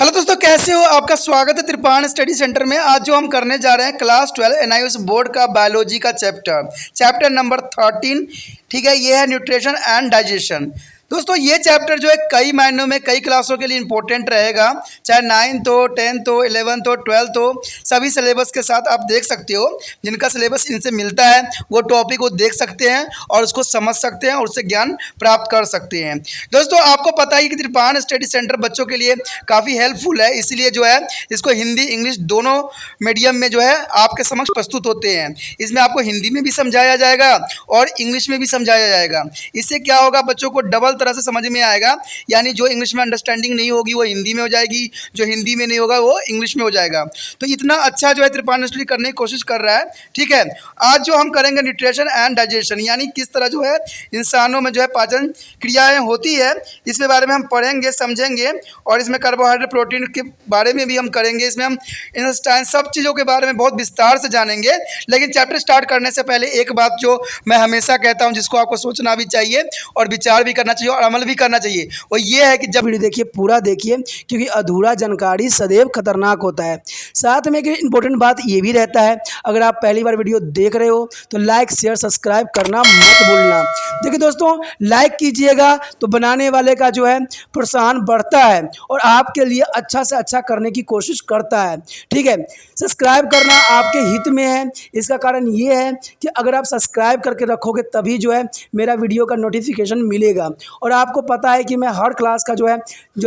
Hello दोस्तों, कैसे हो? आपका स्वागत है त्रिपाण स्टडी सेंटर में। आज जो हम करने जा रहे हैं क्लास 12 एनआईओएस बोर्ड का बायोलॉजी का चैप्टर नंबर 13। ठीक है, ये है न्यूट्रिशन एंड डाइजेशन। दोस्तों ये चैप्टर जो है कई मायनों में कई क्लासों के लिए इंपॉर्टेंट रहेगा, चाहे 9th हो, 10th हो, 11th हो, 12th हो। सभी सिलेबस के साथ आप देख सकते हो। जिनका सिलेबस इनसे मिलता है वो टॉपिक को देख सकते हैं और उसको समझ सकते हैं और उससे ज्ञान प्राप्त कर सकते हैं। दोस्तों आपको पता ही कि त्रिपाण स्टडी सेंटर बच्चों के लिए काफ़ी हेल्पफुल है, इसीलिए जो है इसको हिंदी इंग्लिश दोनों मीडियम में जो है आपके समक्ष प्रस्तुत होते हैं। इसमें आपको हिंदी में भी समझाया जाएगा और इंग्लिश में भी समझाया जाएगा। इससे क्या होगा, बच्चों को डबल तरह से समझ में आएगा। यानी जो इंग्लिश में अंडरस्टैंडिंग नहीं होगी वो हिंदी में हो जाएगी, जो हिंदी में नहीं होगा वो इंग्लिश में हो जाएगा। तो इतना अच्छा जो है त्रिपाण स्टडी करने की कोशिश कर रहा है। ठीक है, आज जो हम करेंगे न्यूट्रिशन एंड डाइजेशन, यानी किस तरह जो है इंसानों में जो है पाचन क्रियाएं होती है, इसके बारे में हम पढ़ेंगे समझेंगे। और इसमें कार्बोहाइड्रेट प्रोटीन के बारे में भी हम करेंगे। इसमें हम इंटेस्टाइन सब चीज़ों के बारे में बहुत विस्तार से जानेंगे। लेकिन चैप्टर स्टार्ट करने से पहले एक बात जो मैं हमेशा कहता हूं, जिसको आपको सोचना भी चाहिए और विचार भी करना चाहिए और अमल भी करना चाहिए, वो ये है कि जब वीडियो देखिए, पूरा देखिए, क्योंकि अधूरा जानकारी सदैव खतरनाक होता है। साथ में एक इम्पोर्टेंट बात ये भी रहता है, अगर आप पहली बार वीडियो देख रहे हो तो लाइक शेयर सब्सक्राइब करना मत भूलना। देखिए दोस्तों, लाइक कीजिएगा तो बनाने वाले का जो है प्रोत्साहन बढ़ता है और आपके लिए अच्छा से अच्छा करने की कोशिश करता है। ठीक है, सब्सक्राइब करना आपके हित में है। इसका कारण ये है कि अगर आप सब्सक्राइब करके रखोगे तभी जो है मेरा वीडियो का नोटिफिकेशन मिलेगा। और आपको पता है कि मैं हर क्लास का जो है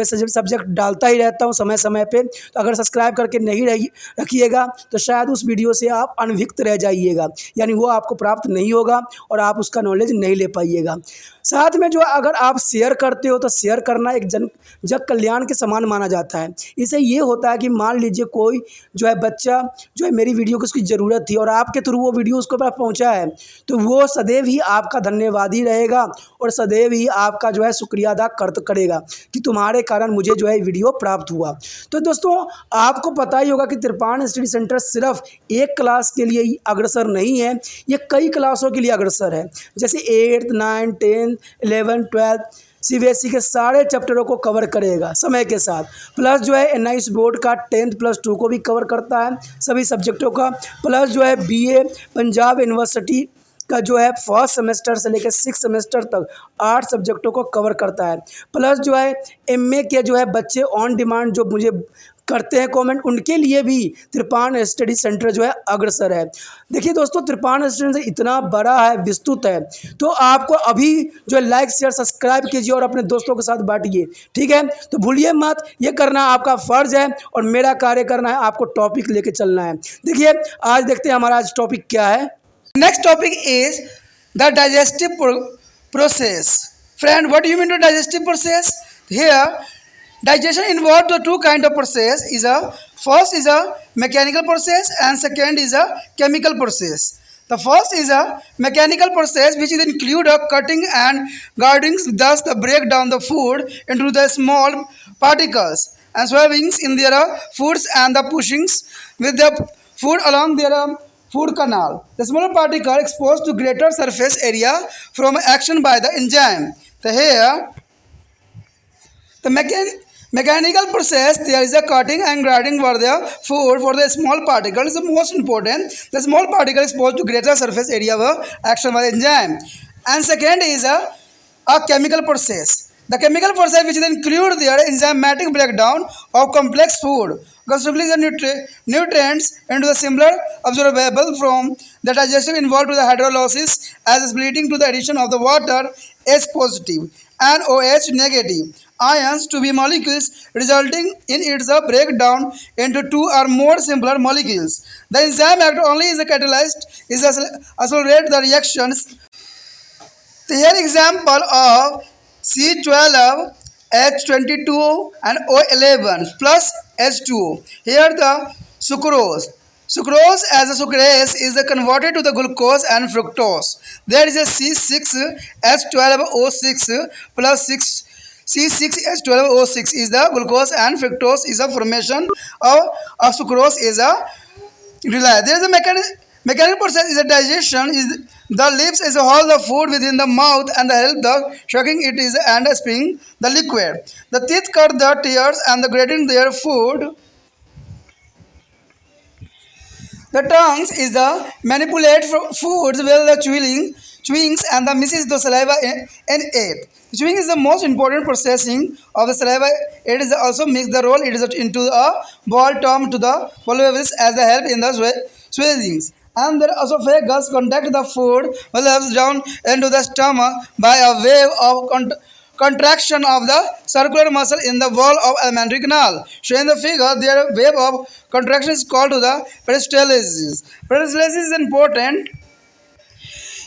सब्जेक्ट डालता ही रहता हूं समय समय पे। तो अगर सब्सक्राइब करके नहीं रखिएगा तो शायद उस वीडियो से आप अनभिज्ञ रह जाइएगा, यानी वो आपको प्राप्त नहीं होगा और आप उसका नॉलेज नहीं ले पाइएगा। साथ में जो अगर आप शेयर करते हो तो शेयर करना एक जग कल्याण के समान माना जाता है। इससे ये होता है कि मान लीजिए कोई जो है बच्चा जो है मेरी वीडियो को उसकी ज़रूरत थी और आपके थ्रू वो वीडियो उसको पास पहुंचा है, तो वो सदैव ही आपका धन्यवादी रहेगा और सदैव ही आपका जो है शुक्रिया अदा करेगा कि तुम्हारे कारण मुझे जो है वीडियो प्राप्त हुआ। तो दोस्तों आपको पता ही होगा कि त्रिपाण स्टडी सेंटर सिर्फ एक क्लास के लिए ही अग्रसर नहीं है, ये कई क्लासों के लिए अग्रसर है। जैसे 8th 9th 10th 11th 12th CBSE के सारे चैप्टरों को कवर करेगा समय के साथ। प्लस जो है एनआईओएस बोर्ड का 10th+2 को भी कवर करता है, सभी सब्जेक्टों का। प्लस जो है बीए पंजाब यूनिवर्सिटी का जो है फर्स्ट सेमेस्टर से लेकर 6th सेमेस्टर तक 8 सब्जेक्टों को कवर करता है। प्लस जो है एमए के जो है बच्चे ऑन डिमांड जो मुझे करते हैं कमेंट, उनके लिए भी त्रिपाण स्टडी सेंटर जो है अग्रसर है। देखिए दोस्तों, त्रिपाण स्टडी सेंटर इतना बड़ा है, विस्तृत है, तो आपको अभी जो है लाइक शेयर सब्सक्राइब कीजिए और अपने दोस्तों के साथ बांटिए। ठीक है, तो भूलिए मत, ये करना आपका फ़र्ज़ है और मेरा कार्य करना है आपको टॉपिक लेके चलना है। देखिए आज देखते हैं हमारा आज टॉपिक क्या है। Next topic is the digestive process. Friend, what do you mean to digestive process? Here digestion involves the two kind of process. First is a mechanical process and second is a chemical process. The first is a mechanical process which is include a cutting and guarding, thus the break down the food into the small particles and swallowings in their foods and the pushings with the food along their food canal. The smaller particle exposed to greater surface area from action by the enzyme. The mechanical process, there is a cutting and grinding for the food for the small particle is the most important. The small particle is exposed to greater surface area of action by the enzyme. And second is a chemical process. The chemical process which include their enzymatic breakdown of complex food, constantly the nutrients into the similar absorbable from the digestion involved to the hydrolysis as splitting to the addition of the water H positive and OH negative ions to be molecules, resulting in its breakdown into two or more simpler molecules. The enzyme act only as a catalyst is accelerate the reactions. The here example of C12 H22 and O11 plus H2O. Here the sucrose. Sucrose as a sucrase is converted to the glucose and fructose. There is a C6H12O6 plus 6 C6H12O6 is the glucose and fructose is a formation of sucrose is a relay. There is a Mechanical process is a digestion. Is the lips is hold the food within the mouth and help the sucking it is and spilling the liquid. The teeth cut the tears and the grating their food. The tongues is the manipulate foods while the chewings and the misses the saliva in it. Chewing is the most important processing of the saliva. It is also makes the roll it is into a ball tom to the volumes as a help in the swellings. And there also esophagus contact the food valves down into the stomach by a wave of contraction of the circular muscle in the wall of alimentary canal. Shown in the figure, their wave of contraction is called to the peristalsis. Peristalsis is important.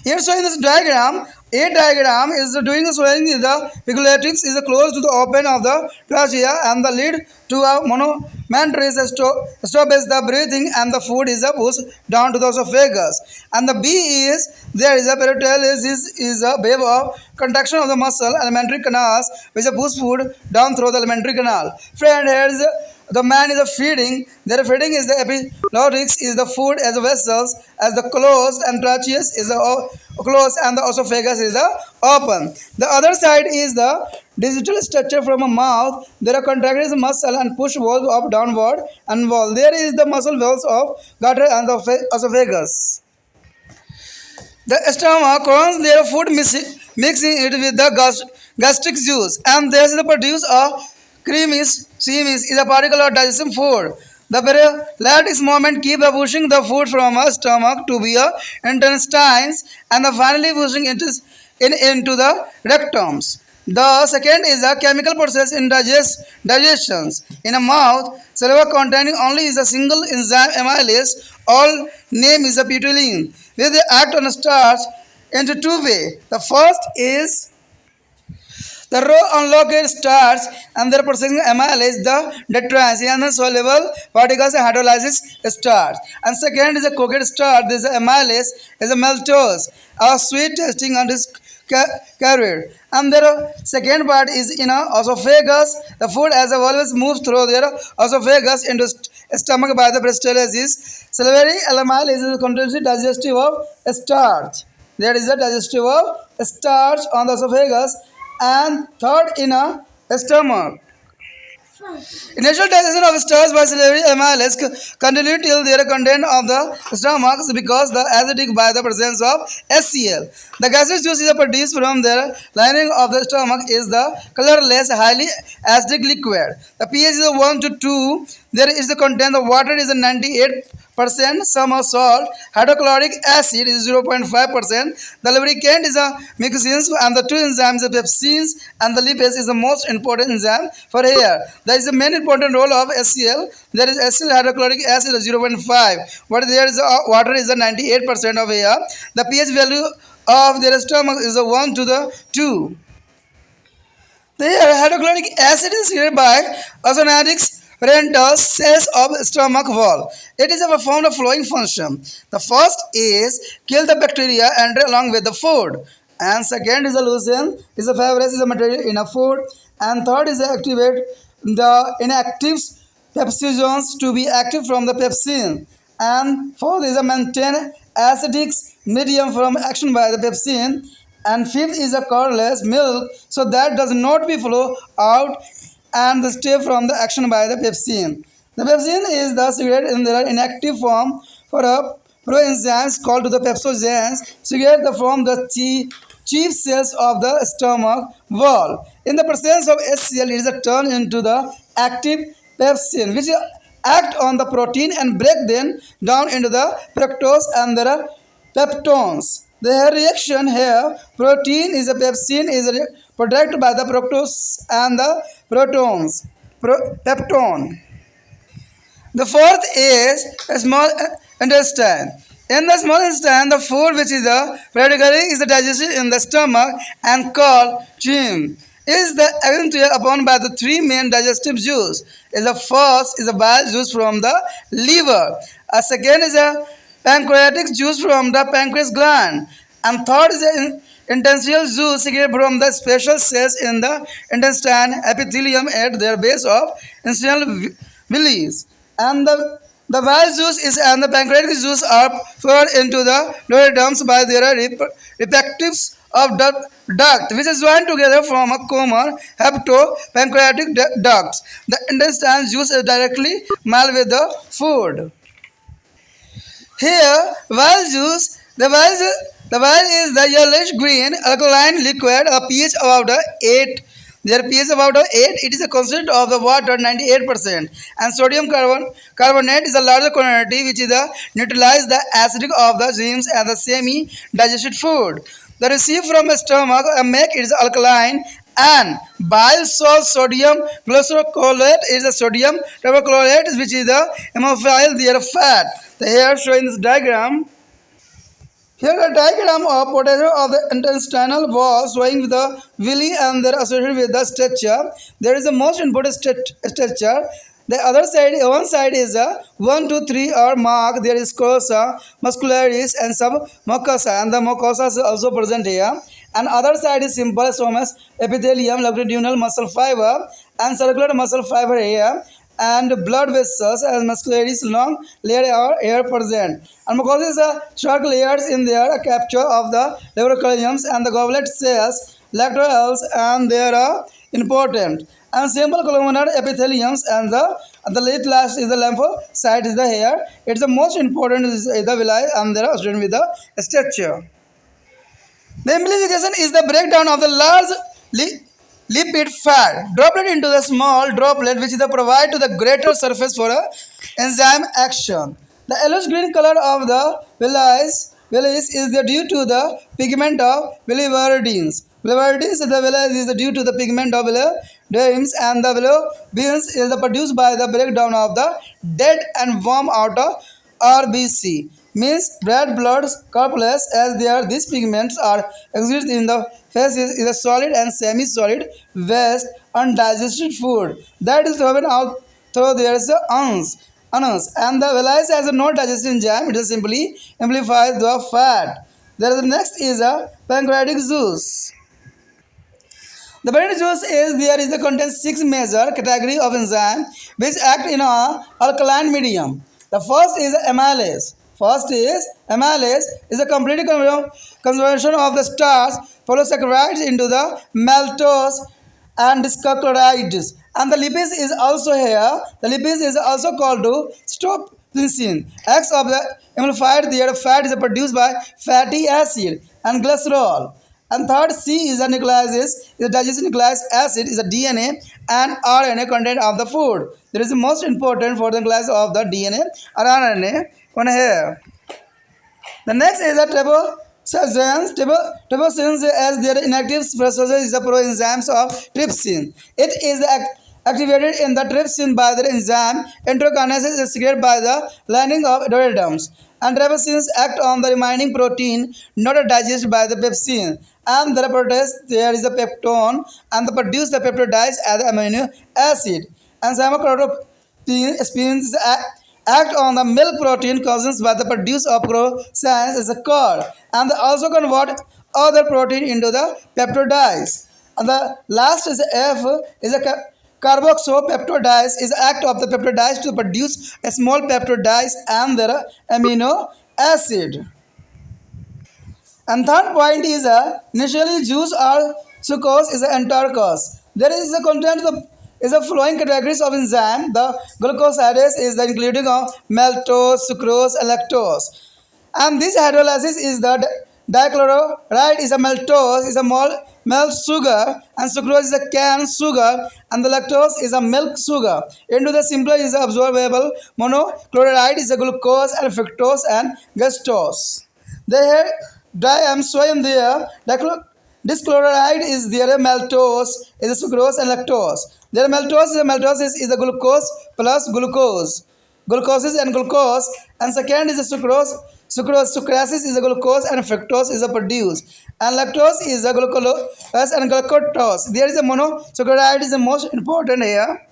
Here shown in this diagram, A diagram is doing the swelling in the epiglottis is close to the open of the trachea and the lead to a monomentary stoppage the breathing and the food is pushed down to the esophagus. And the B is there is a perithalsis is a wave of contraction of the muscle alimentary canals which push food down through the alimentary canal. Friend, here is the man is a feeding. Their feeding is the epiglottis is the food as the vessels as the closed and tracheus is the closed and the esophagus is the open. The other side is the digital structure from a mouth. There are contracted muscle and push walls up downward and wall. There is the muscle walls of gutter and the esophagus. The stomach crowns their food mixing it with the gastric juice and there is the produce of creamy semis is a particle of digestion food. The perilatix movement keep pushing the food from a stomach to be a intestines and finally pushing into the rectums. The second is a chemical process in digestions. In a mouth, saliva containing only is a single enzyme amylase. All name is a butylene. Where they act on starch into two ways. The first is the raw unlocked starch and their processing amylase, the detrans and soluble particles and hydrolysis starch. And second is a coated starch. This is amylase is a maltose, a sweet tasting and is carried. And the second part is in a esophagus. The food as always moves through their esophagus into stomach by the peristalsis. Salivary amylase is a continuously digestive of starch. There is a digestive of starch on the esophagus and third in a stomach. Initial digestion of starch by salivary amylase continue till their content of the stomach because the acidic by the presence of HCl. The gaseous juice is produced from the lining of the stomach is the colorless, highly acidic liquid. The pH is 1 to 2. There is the content of water is 98%, some of salt, hydrochloric acid is 0.5%. The lubricant is a mucins and the two enzymes, the pepsins and the lipase is the most important enzyme for hair. There is a main important role of HCl. There is HCl hydrochloric acid 0.5, but there is water is a 98% of hair. The pH value of their stomach is a 1 to the 2. The hydrochloric acid is here by ozonatics parental cells of stomach wall. It is performed a flowing function. The first is kill the bacteria enter along with the food. And second is a loosen, is a fibrous is a material in a food. And third is activate the inactive pepsizones to be active from the pepsin. And fourth is a maintain acidic medium from action by the pepsin. And fifth is a colorless milk so that does not be flow out and the stay from the action by the pepsin. The pepsin is the cigarette in their inactive form for a proenzymes called to the pepsogens cigarette from the chief cells of the stomach wall. In the presence of HCl, it is turned into the active pepsin, which act on the protein and break them down into the fructose and the peptones. The reaction here, protein is a pepsin is a product by the fructose and the protons, peptone. The fourth is a small intestine. In the small intestine, the food which is the practically is digested in the stomach and called chyme. Is the eventually upon by the three main digestive juice. Is the first is a bile juice from the liver. A second is a pancreatic juice from the pancreas gland. And third is the intestinal juice secreted from the special cells in the intestine epithelium at their base of intestinal villi. And the The bile juice is and the pancreatic juice are poured into the lower ducts by their respective of duct, which is joined together from a common hepatopancreatic ducts. The intestine juice is directly mixed with the food. Here, the vile is the yellowish green alkaline liquid, a pH about 8. Their pH about 8. It is a consistent of the water 98%, and sodium carbonate is a larger quantity which is the neutralize the acidic of the enzymes and the semi-digested food. The receive from the stomach make it is alkaline and bile salts sodium glycerolate is the sodium hypochlorite which is the hemophile their fat. The here showing this diagram. Here a diagram of potential of the intestinal wall showing the villi and their associated with the structure. There is the most important structure. The other side, one side is a 1, 2, 3 are marked. There is sclerosa, muscularis, and submucosa, and the mucosa is also present here. And other side is simple squamous epithelium, longitudinal muscle fiber, and circular muscle fiber here. And blood vessels and muscularis long layer are here present. And mucosa is a short layers in there, a capture of the laboratories and the goblet cells, laterals, and they are important. And simple columnar epitheliums and the late last is the lymphocyte is the hair. It's the most important is the villi and they are associated with the structure. The amplification is the breakdown of the large lipid fat droplet into the small droplet which is the provide to the greater surface for a enzyme action. The yellowish green color of the villi is the due to the pigment of biliverdins. Biliverdins is the villi is due to the pigment of biliverdins and the biliverdins is the produced by the breakdown of the dead and warm outer RBC means red blood corpuscles as they are these pigments are exist in the faces is a solid and semi-solid waste undigested food that is driven out through there is a anus and the villi has a no digestive enzyme. It is simply amplifies the fat. There is the next is a pancreatic juice. The pancreatic juice is there is the contains 6 major category of enzyme which act in a alkaline medium. The first is amylase. First is amylase is a complete conversion of the starch polysaccharides into the maltose and disaccharides. And the lipase is also here. The lipase is also called to stropicin. X of the amplified their fat is produced by fatty acid and glycerol. And third C is a nuclease, is a digestive nucleic acid, is a DNA and RNA content of the food. There is the most important for the nucleus of the DNA or RNA one here. The next is a trypsins as their inactive processor is the proenzymes of trypsin. It is activated in the trypsin by the enzyme enterokinase is secreted by the lining of endoderms. And trypsins act on the remaining protein not digested by the pepsin. And the protease there is a peptone and the produce the peptides as amino acid. And samochrotopins act on the milk protein caused by the produce of croissants is a curd and they also convert other protein into the peptides. And the last is F is a carboxypeptidase is act of the peptides to produce a small peptides and their amino acid. And third point is initially juice or sucrose is an antarcos. There is a content is a flowing categories of enzyme. The glucosidase is the including of maltose, sucrose, and lactose. And this hydrolysis is the dichloride is a maltose is a malt sugar and sucrose is a cane sugar and the lactose is a milk sugar. Into the simpler is absorbable monochloride is a glucose and fructose and gastose. They I am showing there dischloride is there maltose is a sucrose and lactose. There maltose is the glucose plus glucose. Glucose and glucose and second is a sucrasis is a glucose and fructose is a produce and lactose is a glucose and glucose. There is a monosaccharide is the most important here.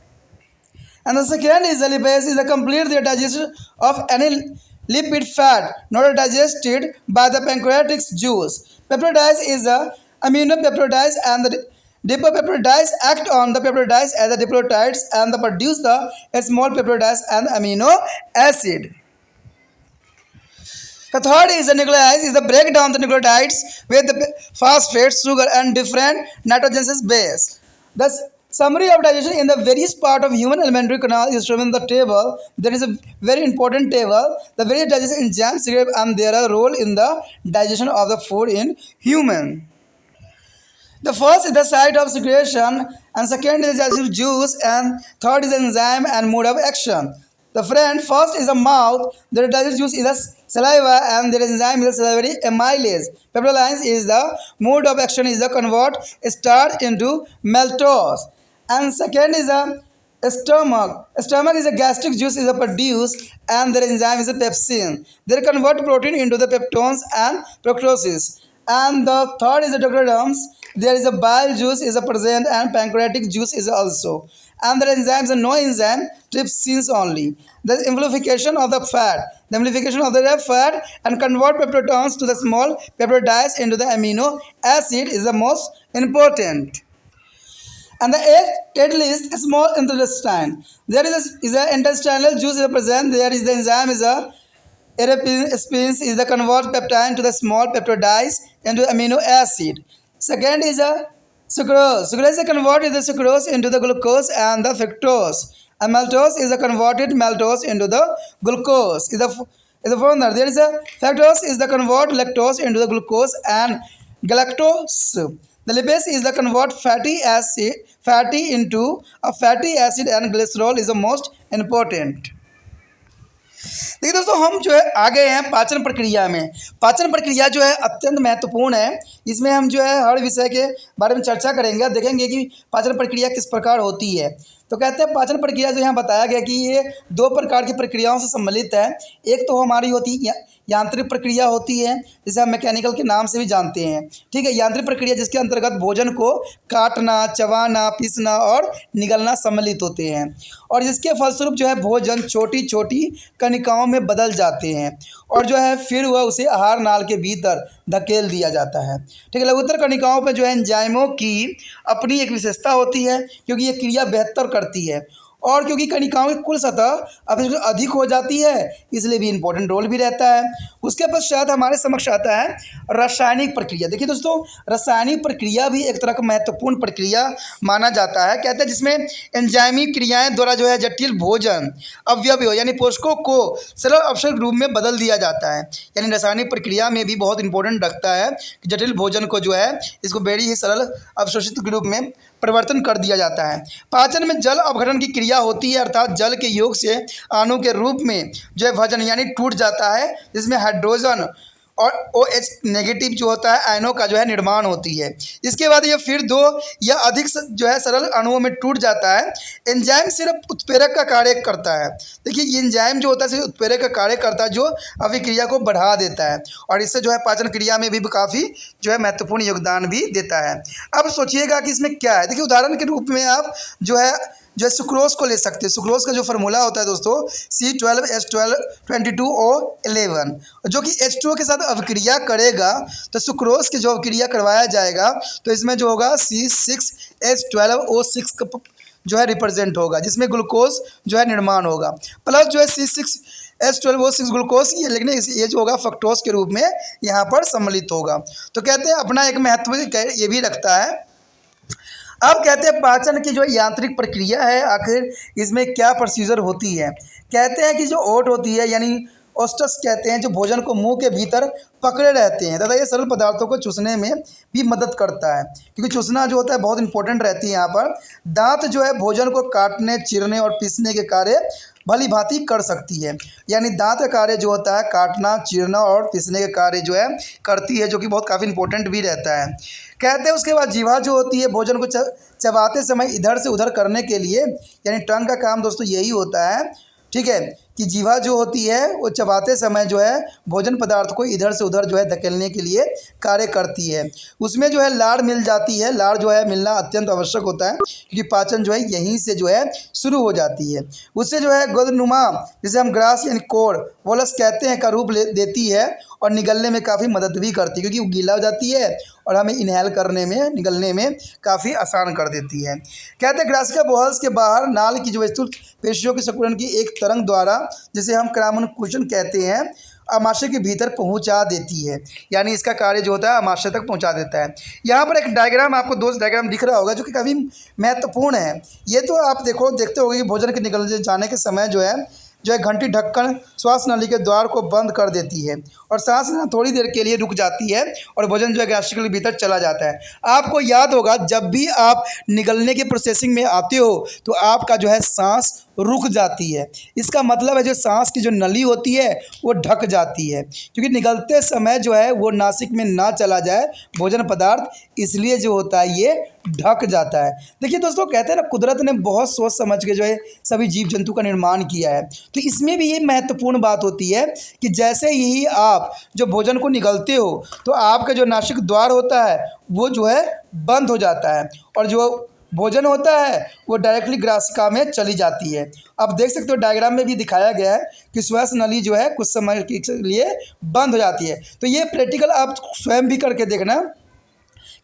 And the second is the lipase is a complete the digestion of any lipid fat not digested by the pancreatic juice. Peptidase is a amino peptidase and the Dipeptides act on the peptides as the diploptides and produce the small peptides and amino acid. The third is the nuclease is the breakdown the nucleotides with the phosphate, sugar and different nitrogenous base. The summary of digestion in the various part of human alimentary canal is shown in the table. There is a very important table. The various digestive enzymes and their role in the digestion of the food in human. The first is the site of secretion, and second is digestive juice, and third is enzyme and mode of action. The first is the mouth, the digestive juice is the saliva, and the enzyme is the salivary amylase. Peptolines is the mode of action is the convert starch into maltose. And second is the stomach. Stomach is a gastric juice is produced, and the enzyme is a pepsin. They convert protein into the peptones and fructose. And the third is the duodenum. There is a bile juice is a present, and pancreatic juice is also. And the enzymes are no enzyme, trypsins only. The amplification of the fat. The amplification of the fat and convert peptones to the small peptides into the amino acid is the most important. And the eighth list is small intestine. There is a intestinal juice is present. There is the enzyme is a Erepins is the convert peptide to the small peptides into amino acid. Second is a sucrose. Sucrose is a converted the sucrose into the glucose and the fructose. And maltose is a converted maltose into the glucose. Is the founder. There is a fructose is the convert lactose into the glucose and galactose. The lipase is the convert fatty into a fatty acid, and glycerol is the most important. देखिए दोस्तों, हम जो है आ गए हैं पाचन प्रक्रिया में। पाचन प्रक्रिया जो है अत्यंत महत्वपूर्ण है। इसमें हम जो है हर विषय के बारे में चर्चा करेंगे, देखेंगे कि पाचन प्रक्रिया किस प्रकार होती है। तो कहते हैं पाचन प्रक्रिया जो यहाँ बताया गया कि ये दो प्रकार की प्रक्रियाओं से सम्मिलित है। एक तो हमारी होती है यांत्रिक प्रक्रिया होती है, जिसे हम मैकेनिकल के नाम से भी जानते हैं। ठीक है, यांत्रिक प्रक्रिया जिसके अंतर्गत भोजन को काटना, चबाना, पीसना और निगलना सम्मिलित होते हैं, और जिसके फलस्वरूप जो है भोजन छोटी छोटी कणिकाओं में बदल जाते हैं, और जो है फिर वह उसे आहार नाल के भीतर धकेल दिया जाता है। ठीक है, लघुत्तर कणिकाओं पर जो है एंजाइमों की अपनी एक विशेषता होती है, क्योंकि ये क्रिया बेहतर करती है, और क्योंकि कणिकाओं की कुल सतह अपेक्षाकृत अधिक हो जाती है, इसलिए भी इम्पोर्टेंट रोल भी रहता है। उसके पश्चात हमारे समक्ष आता है रासायनिक प्रक्रिया। देखिए दोस्तों, रासायनिक प्रक्रिया भी एक तरह का महत्वपूर्ण प्रक्रिया माना जाता है। कहते हैं जिसमें एंजाइमी क्रियाएं द्वारा जो है जटिल भोजन अवयव यानी पोषकों को सरल अवशेष रूप में बदल दिया जाता है। यानी रासायनिक प्रक्रिया में भी बहुत इंपॉर्टेंट रखता है कि जटिल भोजन को जो है इसको बड़ी ही सरल अवशोषित रूप में परिवर्तन कर दिया जाता है। पाचन में जल अपघटन की क्रिया होती है, अर्थात जल के योग से अणु के रूप में जो है भजन यानी टूट जाता है, जिसमें हाइड्रोजन और OH नेगेटिव जो होता है आयनों का जो है निर्माण होती है। इसके बाद ये फिर दो या अधिक जो है सरल अणुओं में टूट जाता है। एंजाइम सिर्फ उत्प्रेरक का कार्य करता है। देखिए, ये एंजाइम जो होता है सिर्फ उत्प्रेरक का कार्य करता है, जो अभिक्रिया को बढ़ा देता है, और इससे जो है पाचन क्रिया में भी काफ़ी जो है महत्वपूर्ण योगदान भी देता है। अब सोचिएगा कि इसमें क्या है। देखिए, उदाहरण के रूप में आप जो है सुक्रोज को ले सकते हैं। सुक्रोज का जो फार्मूला होता है दोस्तों C12H1222O11, जो कि H2O के साथ अभिक्रिया करेगा, तो सुक्रोज की जो अभिक्रिया करवाया जाएगा तो इसमें जो होगा C6H12O6 जो है रिप्रेजेंट होगा, जिसमें ग्लूकोज जो है निर्माण होगा, प्लस जो है C6H12O6 ग्लूकोज ये लिखने ये जो होगा फ्रक्टोज के रूप में यहाँ पर सम्मिलित होगा। तो कहते हैं अपना एक महत्व ये भी रखता है। अब कहते हैं पाचन की जो यांत्रिक प्रक्रिया है, आखिर इसमें क्या प्रोसीजर होती है। कहते हैं कि जो ओट होती है यानी ओस्टस कहते हैं, जो भोजन को मुंह के भीतर पकड़े रहते हैं तथा ये सरल पदार्थों को चूसने में भी मदद करता है, क्योंकि चूसना जो होता है बहुत इंपॉर्टेंट रहती है यहाँ पर। दांत जो है भोजन को काटने, चीरने और पीसने के कार्य भली भांति कर सकती है। यानी दांत का कार्य जो होता है काटना, चीरना और पीसने के कार्य जो है करती है, जो कि बहुत काफ़ी इंपॉर्टेंट भी रहता है। कहते हैं उसके बाद जीवा जो होती है भोजन को चबाते समय इधर से उधर करने के लिए, यानी टंग का काम दोस्तों यही होता है। ठीक है, कि जीवा जो होती है वो चबाते समय जो है भोजन पदार्थ को इधर से उधर जो है धकेलने के लिए कार्य करती है। उसमें जो है लार मिल जाती है। लार जो है मिलना अत्यंत आवश्यक होता है, क्योंकि पाचन जो है यहीं से जो है शुरू हो जाती है। उससे जो है गोदनुमा, जिसे हम ग्रास यानी कोड़ वोलस कहते हैं, का रूप देती है, और निगलने में काफ़ी मदद भी करती है, क्योंकि वो गीला हो जाती है और हमें इनहेल करने में, निगलने में काफ़ी आसान कर देती है। कहते हैं ग्रासिका बोहल्स के बाहर नाल की जो वस्तु पेशियों के सिकुड़न की एक तरंग द्वारा, जिसे हम क्रामनकुचन कहते हैं, आमाशय के भीतर पहुंचा देती है। यानी इसका कार्य जो होता है आमाशय तक पहुंचा देता है। यहाँ पर एक डायग्राम, आपको दो डायग्राम दिख रहा होगा जो कि काफ़ी महत्वपूर्ण है। ये तो आप देखते होगे कि भोजन के निकल जाने के समय जो है घंटी ढक्कन श्वास नली के द्वार को बंद कर देती है और सांस लेना थोड़ी देर के लिए रुक जाती है और भोजन जो है गैस्ट्रिक के भीतर चला जाता है। आपको याद होगा जब भी आप निगलने की प्रोसेसिंग में आते हो तो आपका जो है सांस रुक जाती है। इसका मतलब है जो सांस की जो नली होती है वो ढक जाती है, क्योंकि निगलते समय जो है वो नासिक में ना चला जाए भोजन पदार्थ, इसलिए जो होता है ये ढक जाता है। देखिए दोस्तों, कहते हैं ना कुदरत ने बहुत सोच समझ के जो है सभी जीव जंतु का निर्माण किया है। तो इसमें भी ये महत्वपूर्ण बात होती है कि जैसे ही आप जो भोजन को निगलते हो तो आपका जो नासिक द्वार होता है वो जो है बंद हो जाता है और जो भोजन होता है वो डायरेक्टली ग्रासिका में चली जाती है। आप देख सकते हो डायग्राम में भी दिखाया गया है कि श्वास नली जो है कुछ समय के लिए बंद हो जाती है। तो ये प्रैक्टिकल आप स्वयं भी करके देखना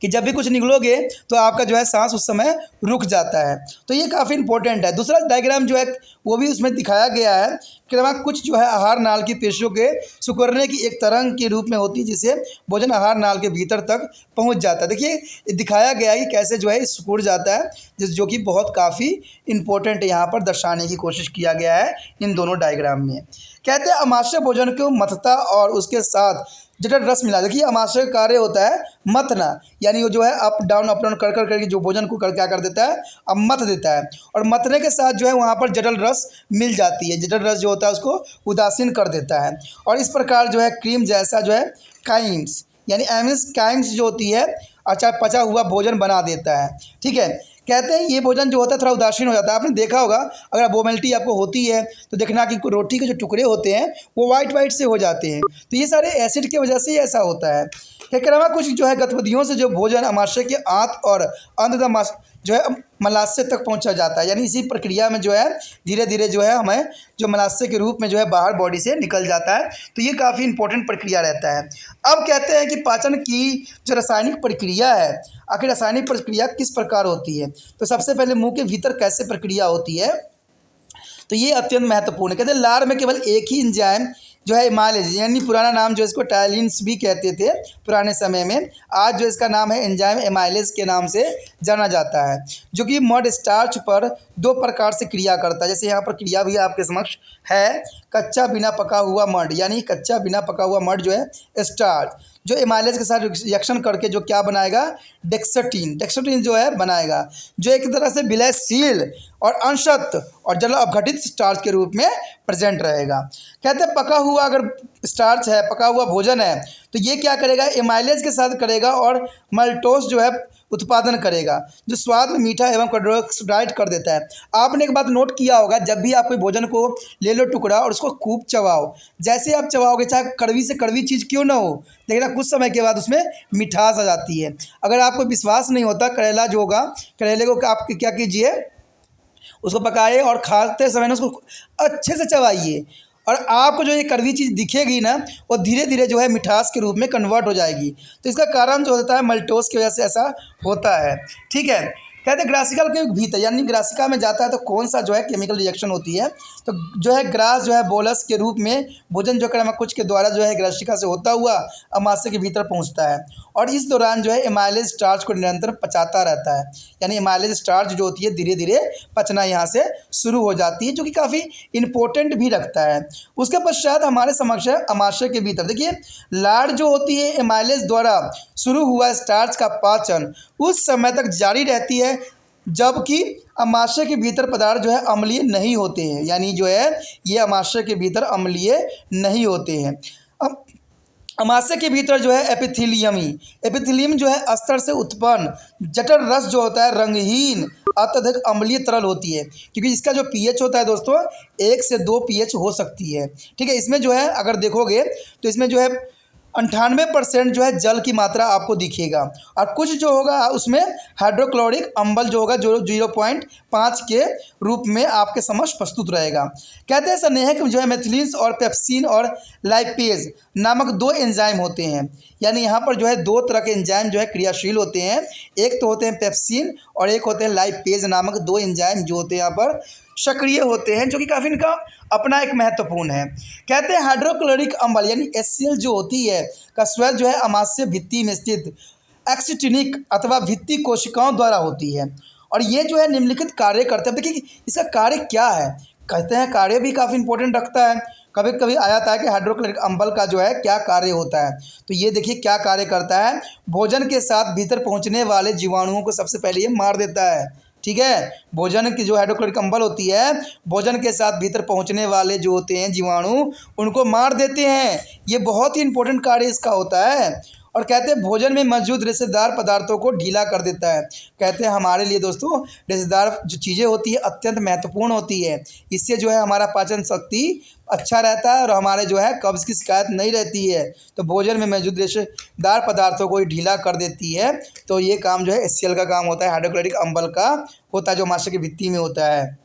कि जब भी कुछ निगलोगे तो आपका जो है सांस उस समय रुक जाता है। तो ये काफ़ी इंपॉर्टेंट है। दूसरा डायग्राम जो है वो भी उसमें दिखाया गया है कि कुछ जो है आहार नाल की पेशियों के सिकुड़ने की एक तरंग के रूप में होती है, जिससे भोजन आहार नाल के भीतर तक पहुंच जाता है। देखिए दिखाया गया है कि कैसे जो है सिकुड़ जाता है, जो कि बहुत काफ़ी इंपॉर्टेंट यहाँ पर दर्शाने की कोशिश किया गया है इन दोनों डायग्राम में। कहते हैं अमाशय भोजन को मथता और उसके साथ जठर रस मिला। देखिए अमाशय का कार्य होता है मथना, यानी वो जो है अप डाउन कर करके जो भोजन को क्या कर देता है, अब मथ देता है और मथने के साथ जो है वहाँ पर जठर रस मिल जाती है। जठर रस जो होता है उसको उदासीन कर देता है और इस प्रकार जो है क्रीम जैसा जो है काइम्स यानी एमिस काइम्स जो होती है अच्छा पचा हुआ भोजन बना देता है। ठीक है, कहते हैं ये भोजन जो होता है थोड़ा उदासीन हो जाता है। आपने देखा होगा अगर बोमेल्टी आपको होती है तो देखना कि रोटी के जो टुकड़े होते हैं वो वाइट से हो जाते हैं। तो ये सारे एसिड की वजह से ही ऐसा होता है। क्या कुछ जो है गतिविधियों से जो भोजन अमाशय के आंत और अंततः जो है मलाशय तक पहुंचा जाता है, यानी इसी प्रक्रिया में जो है धीरे धीरे जो है हमें जो मलाशय के रूप में जो है बाहर बॉडी से निकल जाता है। तो ये काफ़ी इंपॉर्टेंट प्रक्रिया रहता है। अब कहते हैं कि पाचन की जो रासायनिक प्रक्रिया है, आखिर रासायनिक प्रक्रिया किस प्रकार होती है। तो सबसे पहले मुंह के भीतर कैसे प्रक्रिया होती है, तो ये अत्यंत महत्वपूर्ण है। कहते हैं लार में केवल एक ही एंजाइम जो है एमाइलेज, यानी पुराना नाम जो इसको टायलिन्स भी कहते थे पुराने समय में, आज जो इसका नाम है एंजाइम एमाइलेज के नाम से जाना जाता है, जो कि मड स्टार्च पर दो प्रकार से क्रिया करता है। जैसे यहाँ पर क्रिया भी आपके समक्ष है, कच्चा बिना पका हुआ मड, यानी कच्चा बिना पका हुआ मड जो है स्टार्च जो एमाइलेज के साथ रिएक्शन करके जो क्या बनाएगा, डेक्सट्रीन जो है बनाएगा, जो एक तरह से विलयशील और अंशत और जल अपघटित स्टार्च के रूप में प्रेजेंट रहेगा। कहते हैं पका हुआ अगर स्टार्च है, पका हुआ भोजन है, तो ये क्या करेगा, एमाइलेज के साथ करेगा और मल्टोस जो है उत्पादन करेगा, जो स्वाद में मीठा एवं कार्बोहाइड्रेट कर देता है। आपने एक बात नोट किया होगा, जब भी आप कोई भोजन को ले लो टुकड़ा और उसको खूब चबाओ, जैसे आप चबाओगे चाहे कड़वी से कड़वी चीज़ क्यों ना हो, देखना कुछ समय के बाद उसमें मिठास आ जाती है। अगर आपको विश्वास नहीं होता, करेला जो होगा, करेले को आप क्या कीजिए, उसको पकाइए और खाते समय ना उसको अच्छे से चबाइए और आपको जो ये कड़वी चीज़ दिखेगी ना वो धीरे धीरे जो है मिठास के रूप में कन्वर्ट हो जाएगी। तो इसका कारण जो होता है मल्टोस की वजह से ऐसा होता है। ठीक है, कहते हैं ग्रासिकल के भीतर यानी ग्रासिका में जाता है तो कौन सा जो है केमिकल रिएक्शन होती है, तो जो है ग्रास जो है बोलस के रूप में भोजन जो क्रमाकुच के द्वारा जो है ग्रासिका से होता हुआ अमाशय के भीतर पहुंचता है और इस दौरान जो है एमाइलेज स्टार्च को निरंतर पचाता रहता है। यानी एमाइलेज स्टार्च जो होती है धीरे धीरे पचना यहाँ से शुरू हो जाती है, जो कि काफ़ी इंपॉर्टेंट भी रखता है। उसके पश्चात हमारे समक्ष है अमाशय के भीतर। देखिए लाड़ जो होती है एमाइलेज द्वारा शुरू हुआ स्टार्च का पाचन उस समय तक जारी रहती है जबकि अमाशय के भीतर पदार्थ जो है अम्लीय नहीं होते हैं, यानी जो है ये अमाशय के भीतर अम्लीय नहीं होते हैं। अब अमाशय के भीतर जो है एपिथेलियम जो है अस्तर से उत्पन्न जठर रस जो होता है रंगहीन अत्यधिक अम्लीय तरल होती है, क्योंकि इसका जो पीएच होता है दोस्तों 1 से 2 पीएच हो सकती है। ठीक है, इसमें जो है अगर देखोगे तो इसमें जो है 98% जो है जल की मात्रा आपको दिखेगा, और कुछ जो होगा उसमें हाइड्रोक्लोरिक अम्ल जो होगा जो 0.5 के रूप में आपके समक्ष प्रस्तुत रहेगा। कहते हैं स्नेहक जो है मेथिलीन और पेप्सिन और लाइपेज नामक 2 एंजाइम होते हैं। यानी यहाँ पर जो है 2 तरह के एंजाइम जो है क्रियाशील होते हैं। एक तो होते हैं पेप्सिन और एक होते हैं लाइपेज नामक 2 एंजाइम जो होते हैं यहाँ पर सक्रिय होते हैं, जो कि काफ़ी इनका अपना एक महत्वपूर्ण है। कहते हैं हाइड्रोक्लोरिक अम्ल यानी HCl जो होती है का स्वेद जो है अमाशय भित्ति में स्थित एक्सिटिनिक अथवा भित्ति कोशिकाओं द्वारा होती है, और ये जो है निम्नलिखित कार्य करते हैं। देखिए इसका कार्य क्या है, कहते हैं कार्य भी काफ़ी इंपॉर्टेंट रखता है। कभी कभी आ जाता है कि हाइड्रोक्लोरिक अम्ल का जो है क्या कार्य होता है, तो ये देखिए क्या कार्य करता है। भोजन के साथ भीतर पहुंचने वाले जीवाणुओं को सबसे पहले ये मार देता है। ठीक है, भोजन की जो हाइड्रोक्लोरिक अम्ल होती है भोजन के साथ भीतर पहुंचने वाले जो होते हैं जीवाणु उनको मार देते हैं। ये बहुत ही इंपॉर्टेंट कार्य इसका होता है। और कहते हैं भोजन में मौजूद रेशेदार पदार्थों को ढीला कर देता है। कहते हैं हमारे लिए दोस्तों रेशेदार जो चीज़ें होती है अत्यंत महत्वपूर्ण होती है। इससे जो है हमारा पाचन शक्ति अच्छा रहता है और हमारे जो है कब्ज़ की शिकायत नहीं रहती है। तो भोजन में मौजूद रेशेदार पदार्थों को ढीला कर देती है। तो ये काम जो है HCl का काम होता है, हाइड्रोक्लोरिक अम्ल का होता है, जो अमाशय की भित्ति में होता है।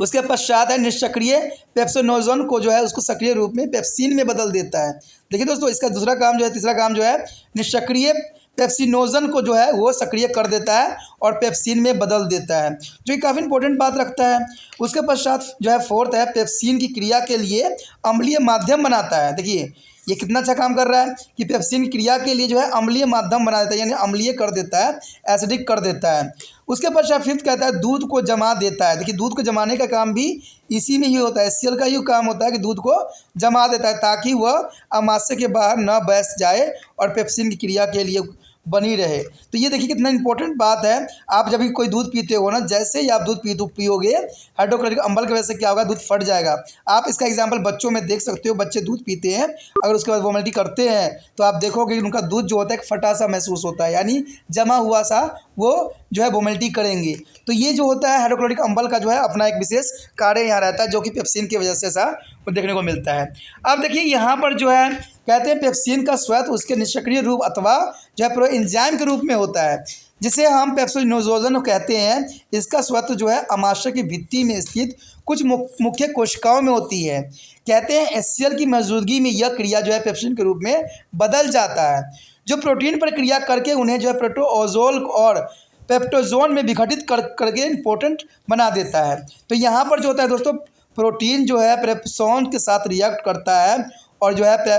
उसके पश्चात है निष्क्रिय पेप्सिनोजन को जो है उसको सक्रिय रूप में पेप्सिन में बदल देता है। देखिए दोस्तों इसका दूसरा काम जो है, तीसरा काम जो है निष्क्रिय पेप्सिनोजन को जो है वो सक्रिय कर देता है और पेप्सिन में बदल देता है, जो कि काफ़ी इंपॉर्टेंट बात रखता है। उसके पश्चात जो है फोर्थ है पेप्सिन की क्रिया के लिए अम्लीय माध्यम बनाता है। देखिए ये कितना अच्छा काम कर रहा है कि पेप्सिन क्रिया के लिए जो है अम्लीय माध्यम बना देता है, यानी अम्लीय कर देता है, एसिडिक कर देता है। उसके पश्चात फिफ्थ कहता है दूध को जमा देता है। देखिए दूध को जमाने का काम भी इसी में ही होता है, HCl का ही काम होता है कि दूध को जमा देता है ताकि वह अमाशय के बाहर न बैठ जाए और पेप्सिन की क्रिया के लिए बनी रहे। तो ये देखिए कितना इंपॉर्टेंट बात है। आप जब भी कोई दूध पीते हो ना, जैसे ही आप दूध पियोगे हाइड्रोक्लोरिक अम्ल की वजह से क्या होगा, दूध फट जाएगा। आप इसका एग्जांपल बच्चों में देख सकते हो, बच्चे दूध पीते हैं अगर उसके बाद वोमिटिंग करते हैं तो आप देखोगे कि उनका दूध जो होता है एक फटा सा महसूस होता है, यानी जमा हुआ सा वो जो है वोमिटिंग करेंगे। तो ये जो होता है हाइड्रोक्लोरिक अम्ल का जो है अपना एक विशेष कार्य यहाँ रहता है, जो कि पेप्सिन की वजह से ऐसा देखने को मिलता है। अब देखिए यहाँ पर जो है कहते हैं पेप्सिन का स्वेद उसके निष्क्रिय रूप अथवा जो है प्रोएंजाइम के रूप में होता है, जिसे हम पेप्सिनोजन कहते हैं। इसका स्वेद जो है अमाशय की भित्ति में स्थित कुछ मुख्य कोशिकाओं में होती है। कहते हैं HCl की मौजूदगी में यह क्रिया जो है पेप्सिन के रूप में बदल जाता है, जो प्रोटीन पर क्रिया करके उन्हें जो है प्रोटोजोल और पेप्टोजोन में विघटित करके इम्पोर्टेंट बना देता है। तो यहाँ पर जो होता है दोस्तों प्रोटीन जो है पेप्सोन के साथ रिएक्ट करता है और जो है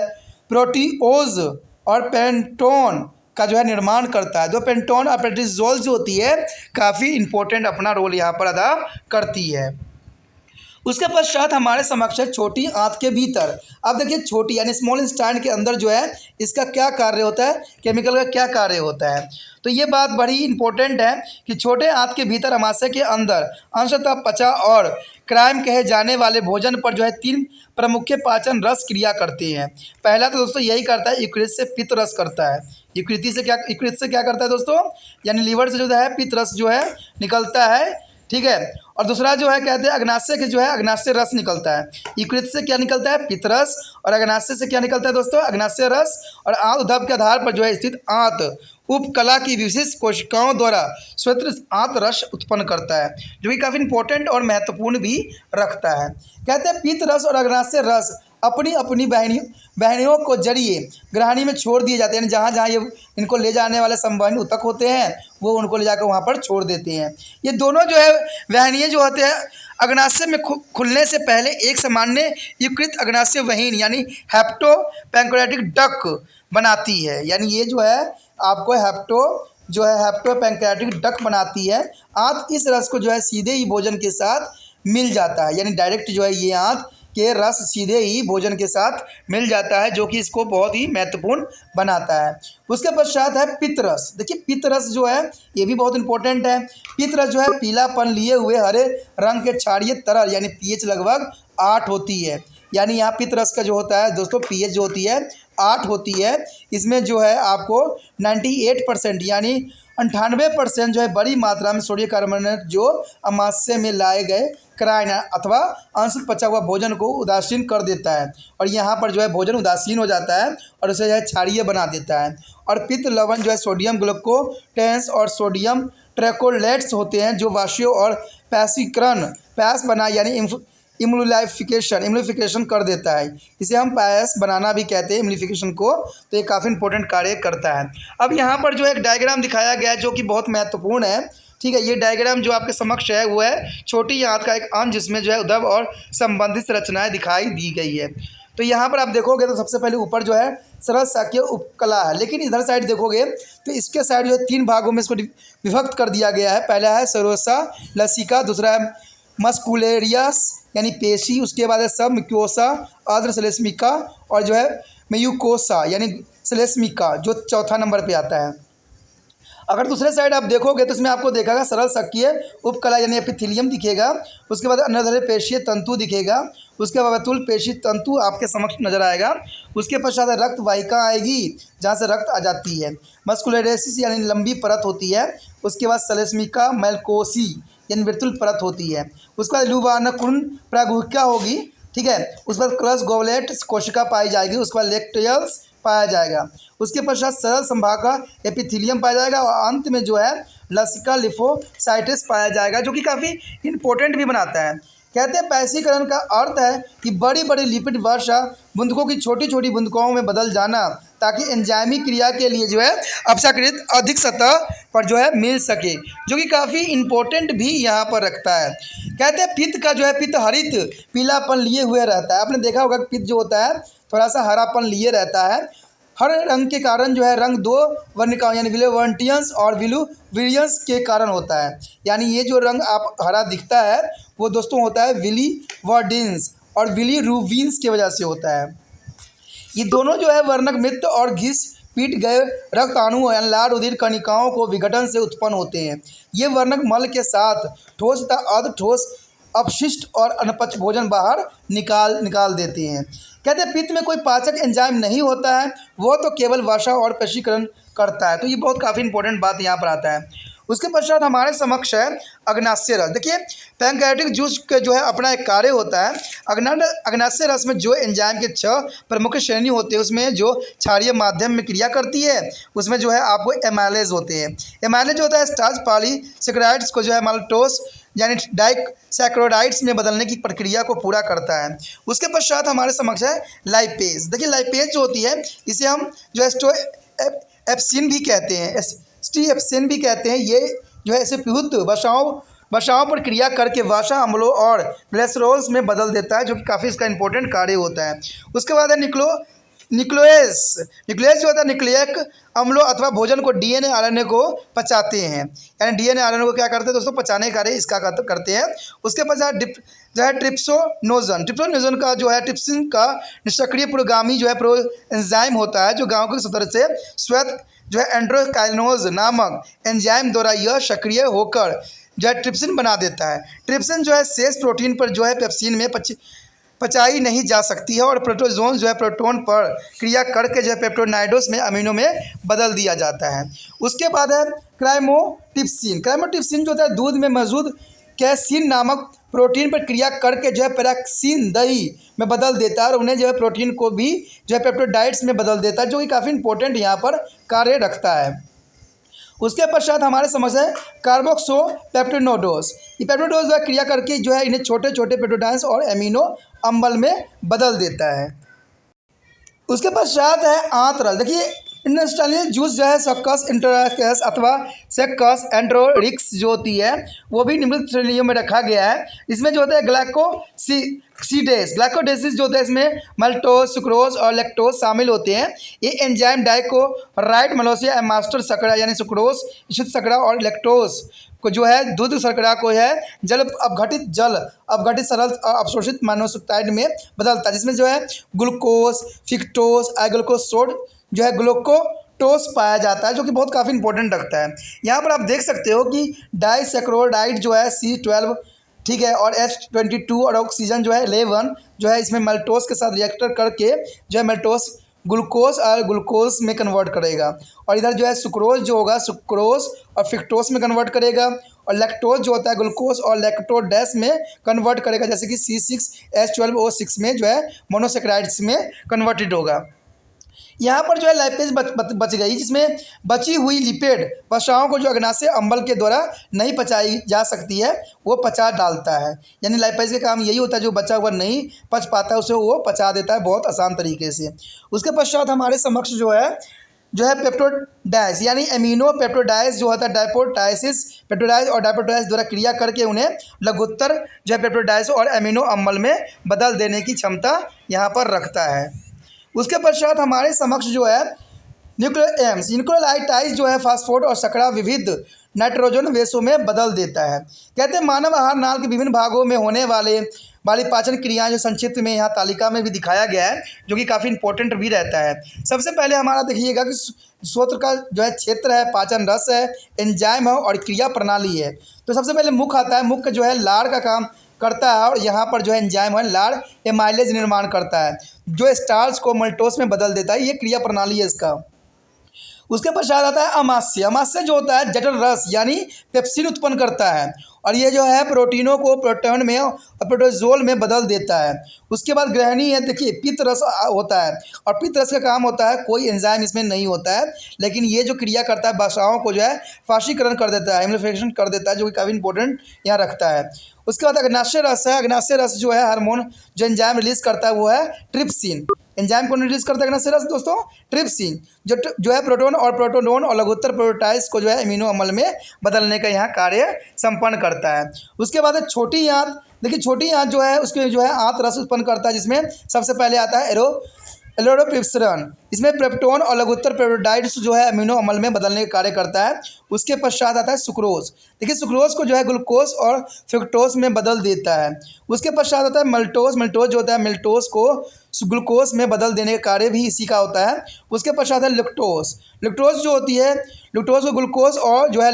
प्रोटीओज और पेंटोन का जो है निर्माण करता है। जो पेंटोन और पेप्टोजोल जो होती है काफ़ी इंपॉर्टेंट अपना रोल यहाँ पर अदा करती है। उसके पश्चात हमारे समक्ष है छोटी आंत के भीतर। अब देखिए छोटी यानी स्मॉल इंटेस्टाइन के अंदर जो है इसका क्या कार्य होता है, केमिकल का क्या कार्य होता है। तो ये बात बड़ी इंपॉर्टेंट है कि छोटे आंत के भीतर अमाशय के अंदर अंशतः पचा और क्राइम कहे जाने वाले भोजन पर जो है 3 प्रमुख पाचन रस क्रिया करते हैं। पहला तो दोस्तों यही करता है, यकृत से पित्त रस करता है। यकृत से क्या करता है दोस्तों, यानी लीवर से जो है पित्त रस जो है निकलता है। ठीक है, और दूसरा जो है कहते हैं अग्नाशय के जो है अग्नाशय रस निकलता है। यकृत से क्या निकलता है, पित्त रस, और अग्नाशय से क्या निकलता है दोस्तों, अग्नाशय रस। और आंत उद्धव के आधार पर जो है स्थित आंत उपकला की विशिष्ट कोशिकाओं द्वारा स्वतंत्र आंत रस उत्पन्न करता है, जो कि काफ़ी इंपॉर्टेंट और महत्वपूर्ण भी रखता है। कहते हैं पित्त रस और अग्नाशय रस अपनी अपनी बहनियों को जरिए ग्रहणी में छोड़ दिए जाते हैं, यानी जहाँ जहाँ ये इनको ले जाने वाले संवहनी ऊतक होते हैं वो उनको ले जाकर वहाँ पर छोड़ देते हैं। ये दोनों जो है वाहिनियाँ जो होते हैं अग्नाशय में खुलने से पहले एक सामान्य युकृत अग्नाशय वाहिन यानी हेप्टो पैंक्रियाटिक डक बनाती है। यानी ये जो है आपको हेप्टो पैंक्रियाटिक डक बनाती है। आंत इस रस को जो है सीधे ही भोजन के साथ मिल जाता है, यानी डायरेक्ट जो है ये आंत के रस सीधे ही भोजन के साथ मिल जाता है, जो कि इसको बहुत ही महत्वपूर्ण बनाता है। उसके पश्चात है पित्त रस। देखिए पित्त रस जो है ये भी बहुत इंपॉर्टेंट है। पित्त रस जो है पीलापन लिए हुए हरे रंग के क्षारीय तरल यानी pH लगभग 8 होती है। यानी यहाँ पित्त रस का जो होता है दोस्तों pH जो होती है 8 होती है, इसमें जो है आपको 98% यानी 98% जो है बड़ी मात्रा में सोडियम कार्बोनेट जो अमाशय में लाए गए क्राइन अथवा अंश पचा हुआ भोजन को उदासीन कर देता है, और यहाँ पर जो है भोजन उदासीन हो जाता है और उसे जो है क्षारीय बना देता है। और पित्त लवण जो है सोडियम ग्लूकोटेंस और सोडियम ट्रैकोलेट्स होते हैं जो वाष्यों और पैसीकरण पैस बना यानी इम्यूलिफिकेशन कर देता है। इसे हम पैस बनाना भी कहते हैं इम्यूलिफिकेशन को, तो ये काफ़ी इंपॉर्टेंट कार्य करता है। अब यहाँ पर जो एक डायग्राम दिखाया गया है जो कि बहुत महत्वपूर्ण है, ठीक है। ये डायग्राम जो आपके समक्ष है वो है छोटी आंत का एक अंश जिसमें जो है उद्भव और संबंधित रचनाएं दिखाई दी गई है। तो यहाँ पर आप देखोगे तो सबसे पहले ऊपर जो है सरल शाक्य उपकला है, लेकिन इधर साइड देखोगे तो इसके साइड जो है 3 भागों में इसको विभक्त कर दिया गया है। पहला है सरोसा लसिका, दूसरा है मस्कुलेरियस यानी पेशी, उसके बाद है सब म्यूकोसा आर्द्र श्लेष्मिका, और जो है म्यूकोसा यानी श्लेष्मिका जो चौथा नंबर पे आता है। अगर दूसरे साइड आप देखोगे तो इसमें आपको देखेगा सरल शाक्य उपकला यानी एपिथेलियम दिखेगा, उसके बाद अनधरे पेशीय तंतु दिखेगा, उसके बाद तुल पेशी तंतु आपके समक्ष नजर आएगा, उसके पश्चात रक्त वाहिका आएगी जहाँ से रक्त आ जाती है, मस्कुलेरेसिस यानी लंबी परत होती है, उसके बाद श्लेष्मिका मैल्कोसी यानी वृत्तुल परत होती है, उसके बाद लुबानकुन प्रागुहिका होगी, ठीक है, उसके बाद क्लस गोवलेट कोशिका पाई जाएगी, उसके बाद लेक्टियल्स पाया जाएगा, उसके पश्चात सरल संभाग का एपिथेलियम पाया जाएगा, और अंत में जो है लसिका लिफोसाइटिस पाया जाएगा जो कि काफ़ी इंपॉर्टेंट भी बनाता है। कहते हैं पैसीकरण का अर्थ है कि बड़ी बड़ी लिपिड वर्षा बूंदकों की छोटी छोटी बूंदकों में बदल जाना ताकि एंजाइमी क्रिया के लिए जो है अपेक्षाकृत अधिक सतह पर जो है मिल सके, जो कि काफ़ी इंपॉर्टेंट भी यहाँ पर रखता है। कहते हैं पित्त का जो है पित्त हरित पीलापन लिए हुए रहता है। आपने देखा होगा कि पित्त जो होता है थोड़ा सा हरापन लिए रहता है। हर रंग के कारण जो है रंग 2 वर्णिकाओं यानी विलोवर्टियंस और विलुविरियंस के कारण होता है, यानी ये जो रंग आप हरा दिखता है वो दोस्तों होता है विलीवर्डिंस और विलीरुबिन्स की वजह से होता है। ये दोनों जो है वर्णक मृत और घिस पीट गए रक्ताणु यानी लाल रुधिर कणिकाओं को विघटन से उत्पन्न होते हैं। ये वर्णक मल के साथ ठोस तथा अर्ध ठोस अपशिष्ट और अनपच भोजन बाहर निकाल देते हैं। कहते हैं पित्त में कोई पाचक एंजाइम नहीं होता है, वो तो केवल वसा और पेशीकरण करता है। तो ये बहुत काफ़ी इंपॉर्टेंट बात यहाँ पर आता है। उसके पश्चात हमारे समक्ष है अग्नाशय रस। देखिए पैंक्रियाटिक जूस का जो है अपना एक कार्य होता है। अग्नाशय रस में जो एंजाइम के 6 प्रमुख श्रेणी होते हैं उसमें जो क्षारीय माध्यम में क्रिया करती है उसमें जो है आपको एमाइलेज होते हैं। एमाइलेज होता है स्टार्च पॉलीसेकेराइड्स को जो है माल्टोस यानी डाइसैकेराइड्स में बदलने की प्रक्रिया को पूरा करता है। उसके पश्चात हमारे समक्ष है लाइपेज। देखिए लाइपेज जो होती है इसे हम जो है एप्सिन भी कहते हैं, स्टीएप्सिन भी कहते हैं। ये जो है इसे पीहूत वसाओं पर क्रिया करके वसा अम्लों और ग्लिसरॉल्स में बदल देता है, जो कि काफ़ी इसका इंपॉर्टेंट कार्य होता है। उसके बाद है न्यूक्लियस जो होता है न्यूक्लियक अम्लों अथवा भोजन को डीएनए आरएनए को पचाते हैं, यानी डीएनए आरएनए को क्या करते हैं दोस्तों पचाने का कार्य इसका करते हैं। उसके पश्चात जो है ट्रिप्सोनोजन का जो है ट्रिप्सिन का निष्क्रिय पुरोगामी जो है प्रो एंजाइम होता है जो गाँव के सदर से श्वेत जो है एंड्रोकाइनोज नामक एंजाइम द्वारा यह सक्रिय होकर जो है ट्रिप्सिन बना देता है। ट्रिप्सिन जो है शेष प्रोटीन पर जो है पेप्सिन में पचाई नहीं जा सकती है और प्रोटोजोन जो है प्रोटोन पर क्रिया करके जो है पेप्टोनाइडोस में अमीनो में बदल दिया जाता है। उसके बाद है क्राइमोटिप्सिन जो होता है दूध में मौजूद कैसीन नामक प्रोटीन पर क्रिया करके जो है पैराक्सिन दही में बदल देता है और उन्हें जो है प्रोटीन को भी जो है पेप्टोडाइट्स में बदल देता है, जो कि काफ़ी इंपॉर्टेंट यहाँ पर कार्य रखता है। उसके पश्चात हमारे समझ है कार्बोक्सो पेप्टिनोडोस। ये पेप्टिनोडोस जो है क्रिया करके जो है इन्हें छोटे छोटे पेप्टिडाइड्स और एमिनो अम्ल में बदल देता है। उसके पश्चात है आंतरस। देखिए इंडस्ट्रियल जूस जो है सक्कस इंटरकस अथवा सेक्कस एंड्रोरिक्स जो होती है वो भी निम्नलिखित श्रेणियों में रखा गया है। इसमें जो होता है ग्लाइकोडेसिस जो होता है इसमें मल्टोज सुक्रोज और लैक्टोज शामिल होते हैं। ये एंजाइम डाइकोराइट मलोसिया मास्टर शर्करा यानी सुक्रोज शुद्ध शर्करा और लैक्टोज को जो है दूध शर्करा को है जल अपघटित सरल अवशोषित मोनोसेक्टाइड में बदलता है, जिसमें जो है ग्लूकोज फिक्टोज आइग्लूकोसोड जो है ग्लूकोटोस पाया जाता है, जो कि बहुत काफ़ी इंपॉर्टेंट रखता है। यहाँ पर आप देख सकते हो कि डाइसैकेराइड जो है C12 ठीक है और H22 और ऑक्सीजन जो है 11 जो है इसमें मल्टोस के साथ रिएक्टर करके जो है मल्टोस ग्लूकोज और ग्लूकोज में कन्वर्ट करेगा, और इधर जो है सुक्रोज जो होगा सुक्रोज और फ्रक्टोज में कन्वर्ट करेगा, और लैक्टोज जो होता है ग्लूकोज और लैक्टोडेस में कन्वर्ट करेगा, जैसे कि C6H12O6 में जो है मोनोसेक्राइड्स में कन्वर्टेड होगा। यहाँ पर जो है लाइपेज बच गई, जिसमें बची हुई लिपिड वसाओं को जो अग्नाशय अम्ल के द्वारा नहीं पचाई जा सकती है वो पचा डालता है। यानी लाइपेज का काम यही होता है, जो बचा हुआ नहीं पच पाता है उसे वो पचा देता है बहुत आसान तरीके से। उसके पश्चात हमारे समक्ष जो है पेप्टोडाइज यानी एमिनो पेप्टोडाइज जो होता है डायपोटाइसिस पेप्टोडाइज और डायपोटाइज द्वारा क्रिया करके उन्हें लघुत्तर जो है पेप्टोडाइज और एमिनो अम्ल में बदल देने की क्षमता यहाँ पर रखता है। उसके पश्चात हमारे समक्ष जो है न्यूक्लियोएम्स न्यूक्लियोलाइटाइज जो है फास्फोड और शर्करा विविध नाइट्रोजन वेशों में बदल देता है। कहते हैं मानव आहार नाल के विभिन्न भागों में होने वाली पाचन क्रियाएं जो संक्षिप्त में यहाँ तालिका में भी दिखाया गया है, जो कि काफ़ी इंपॉर्टेंट भी रहता है। सबसे पहले हमारा देखिएगा कि स्रोत का जो है क्षेत्र है, पाचन रस है, एंजाइम है और क्रिया प्रणाली है। तो सबसे पहले मुख आता है। मुख जो है लार का काम करता है, और यहाँ पर जो है एंजाइम है लार एमाइलेज निर्माण करता है जो स्टार्च को मल्टोस में बदल देता है। ये क्रिया प्रणाली है इसका। उसके पश्चात आता है अमाशय। अमाशय जो होता है जठर रस यानी पेप्सिन उत्पन्न करता है, और ये जो है प्रोटीनों को प्रोटॉन में और प्रोटोजोल में बदल देता है। उसके बाद ग्रहणी है, देखिए पित्त रस होता है, और पित्त रस का काम होता है, कोई एंजाइम इसमें नहीं होता है, लेकिन ये जो क्रिया करता है वसाओं को जो है फाशीकरण कर देता है, एम्प्लीफिकेशन कर देता है, जो कि काफ़ी इंपॉर्टेंट यहाँ रखता है। उसके बाद अग्नाशय रस है। अग्नाशय रस जो है हार्मोन जो एंजाइम रिलीज करता है वो है ट्रिप्सिन। एंजाइम को रिलीज करता है अग्नाशय रस दोस्तों ट्रिप्सिन, जो है प्रोटोन और प्रोटोनोन और लघुत्तर प्रोटोटाइज को जो है एमिनो अम्ल में बदलने का यहाँ कार्य संपन्न करता है। उसके बाद है छोटी आंत। देखिए छोटी आंत जो है उसके जो है आंत रस उत्पन्न करता है, जिसमें सबसे पहले आता है एलोरोपिप्सिन। इसमें पेप्टोन और लघुत्तर पेप्टाइड्स जो है अमीनो अम्ल में बदलने का कार्य करता है। उसके पश्चात आता है सुक्रोज। देखिए सुक्रोज को जो है ग्लूकोज और फ्रक्टोज में बदल देता है। उसके पश्चात आता है मल्टोज। मल्टोज जो होता है मिल्टोज को ग्लूकोज में बदल देने का कार्य भी इसी का होता है। उसके पश्चात है लैक्टोज। लैक्टोज जो होती है लैक्टोज को ग्लूकोज और जो है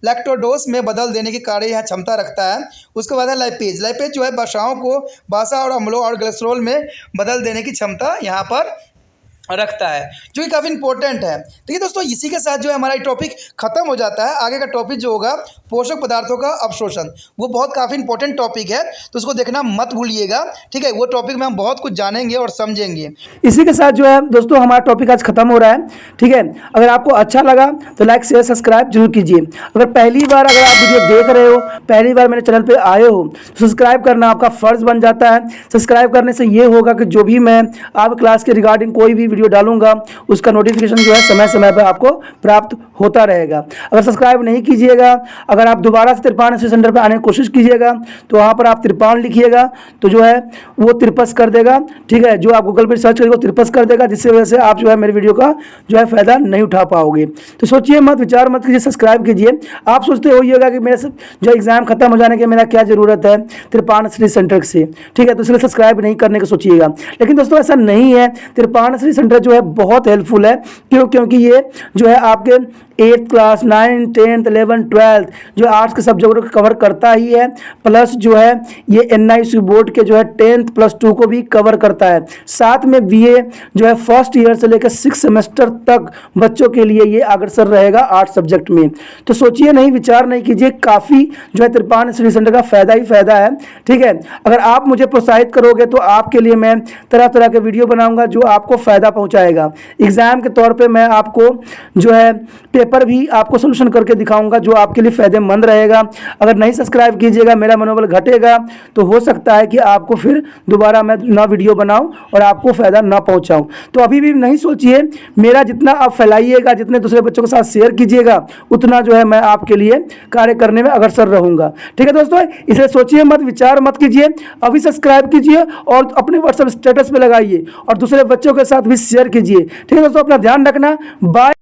लैक्टोडोस में बदल देने के कार्य यह क्षमता रखता है। उसके बाद है लाइपेज। लाइपेज जो है वसाओं को वसा और अम्लों और ग्लिसरॉल में बदल देने की क्षमता यहाँ पर रखता है, जो कि काफ़ी इंपॉर्टेंट है। देखिए दोस्तों इसी के साथ जो है हमारा टॉपिक खत्म हो जाता है। आगे का टॉपिक जो होगा पोषक पदार्थों का अवशोषण, वो बहुत काफ़ी इंपॉर्टेंट टॉपिक है, तो उसको देखना मत भूलिएगा। ठीक है, वो टॉपिक में हम बहुत कुछ जानेंगे और समझेंगे। इसी के साथ जो है दोस्तों हमारा टॉपिक आज खत्म हो रहा है। ठीक है, अगर आपको अच्छा लगा तो लाइक शेयर सब्सक्राइब जरूर कीजिए। अगर आप वीडियो देख रहे हो, पहली बार मेरे चैनल पे आए हो, तो सब्सक्राइब करना आपका फ़र्ज़ बन जाता है। सब्सक्राइब करने से ये होगा कि जो भी मैं आप क्लास के रिगार्डिंग कोई भी वीडियो डालूंगा उसका नोटिफिकेशन जो है समय समय पर आपको प्राप्त होता रहेगा। अगर सब्सक्राइब नहीं कीजिएगा, अगर आप दोबारा से त्रिपाण स्टडी सेंटर पर आने की कोशिश कीजिएगा तो वहाँ पर आप त्रिपाण लिखिएगा तो जो है वो त्रिपस कर देगा। ठीक है, जो आप गूगल पर सर्च करेंगे वो त्रिपस कर देगा, जिससे वजह से आप जो है मेरे वीडियो का जो है फ़ायदा नहीं उठा पाओगे। तो सोचिए मत, विचार मत कीजिए, सब्सक्राइब कीजिए। आप सोचते होइएगा कि मेरे जो एग्ज़ाम खत्म हो जाने के मेरा क्या ज़रूरत है त्रिपाण स्टडी सेंटर से। ठीक है, तो इसलिए सब्सक्राइब नहीं करने का सोचिएगा, लेकिन दोस्तों ऐसा नहीं है। त्रिपाण स्टडी सेंटर जो है बहुत हेल्पफुल है। क्योंकि ये जो है आपके 8th class 9th 10th 11th 12th जो आर्ट्स के सब्जेक्टों को कवर करता ही है, प्लस जो है ये NIC बोर्ड के जो है 10th +2 को भी कवर करता है। साथ में BA जो है फर्स्ट ईयर से लेकर 6 सेमेस्टर तक बच्चों के लिए ये अग्रसर रहेगा आर्ट्स सब्जेक्ट में। तो सोचिए नहीं, विचार नहीं कीजिए, काफ़ी जो है त्रिपाण स्टडी सेंटर का फ़ायदा ही फ़ायदा है। ठीक है, अगर आप मुझे प्रोत्साहित करोगे तो आपके लिए मैं तरह तरह के वीडियो बनाऊँगा जो आपको फ़ायदा पहुँचाएगा। एग्ज़ाम के तौर पर मैं आपको जो है पेपर भी आपको सोल्यूशन करके दिखाऊंगा जो आपके लिए फ़ायदेमंद रहेगा। अगर नहीं सब्सक्राइब कीजिएगा, मेरा मनोबल घटेगा, तो हो सकता है कि आपको फिर दोबारा मैं ना वीडियो बनाऊं और आपको फ़ायदा ना पहुंचाऊं। तो अभी भी नहीं सोचिए, मेरा जितना आप फैलाइएगा, जितने दूसरे बच्चों के साथ शेयर कीजिएगा, उतना जो है मैं आपके लिए कार्य करने में अग्रसर रहूँगा। ठीक है दोस्तों, इसलिए सोचिए मत, विचार मत कीजिए, अभी सब्सक्राइब कीजिए और अपने व्हाट्सएप स्टेटस पर लगाइए और दूसरे बच्चों के साथ भी शेयर कीजिए। ठीक है दोस्तों, अपना ध्यान रखना। बाय।